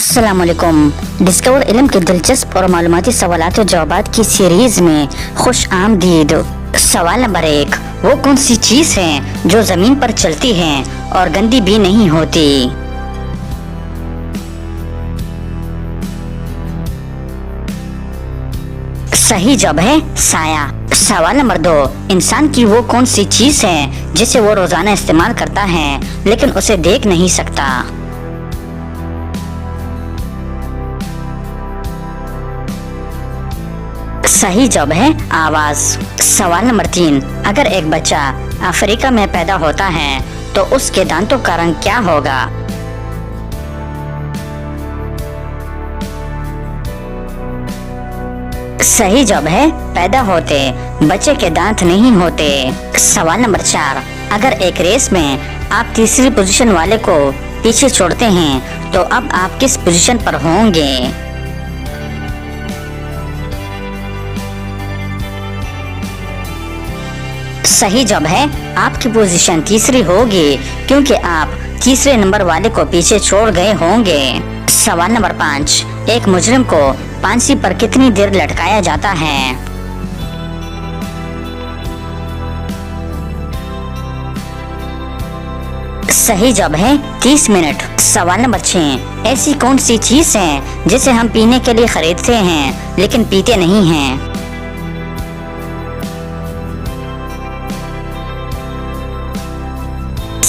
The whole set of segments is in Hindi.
अस्सलामुअलैकुम। डिस्कवर इल्म के दिलचस्प और मालूमाती सवालात और जवाबात की सीरीज में खुश आमदीद। सवाल नंबर 1, वो कौन सी चीज है जो जमीन पर चलती है और गंदी भी नहीं होती? सही जवाब है साया। सवाल नंबर 2, इंसान की वो कौन सी चीज है जिसे वो रोजाना इस्तेमाल करता है लेकिन उसे देख नहीं सकता? सही जवाब है आवाज। सवाल नंबर 3, अगर एक बच्चा अफ्रीका में पैदा होता है तो उसके दांतों का रंग क्या होगा? सही जवाब है पैदा होते बच्चे के दांत नहीं होते। सवाल नंबर 4, अगर एक रेस में आप तीसरी पोजीशन वाले को पीछे छोड़ते हैं तो अब आप किस पोजीशन पर होंगे? सही जवाब है आपकी पोजीशन तीसरी होगी क्योंकि आप तीसरे नंबर वाले को पीछे छोड़ गए होंगे। सवाल नंबर 5, एक मुजरिम को फांसी पर कितनी देर लटकाया जाता है? सही जवाब है 30 मिनट। सवाल नंबर 6, ऐसी कौन सी चीज है जिसे हम पीने के लिए खरीदते हैं लेकिन पीते नहीं हैं?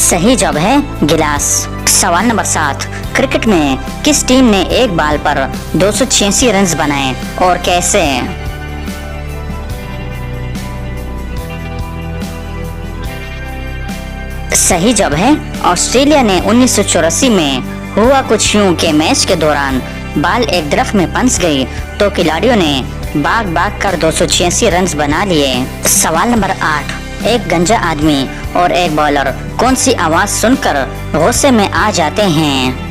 सही जवाब है गिलास। सवाल नंबर 7, क्रिकेट में किस टीम ने एक बॉल पर 286 रन बनाए और कैसे? सही जवाब है ऑस्ट्रेलिया ने 1984 में हुआ कुछ यूं के मैच के दौरान बॉल एक दरख्त में फंस गई तो खिलाड़ियों ने भाग भाग कर 286 रन बना लिए। सवाल नंबर 8, एक गंजा आदमी और एक बॉलर कौन सी आवाज सुनकर गुस्से में आ जाते हैं?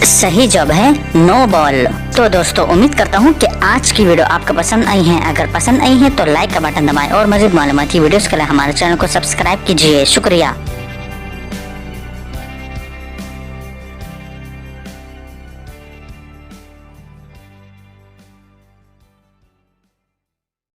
सही जवाब है नो बॉल। तो दोस्तों उम्मीद करता हूँ कि आज की वीडियो आपको पसंद आई है। अगर पसंद आई है तो लाइक का बटन दबाएं और मज़ीद मालूमाती वीडियोस के लिए हमारे चैनल को सब्सक्राइब कीजिए। शुक्रिया।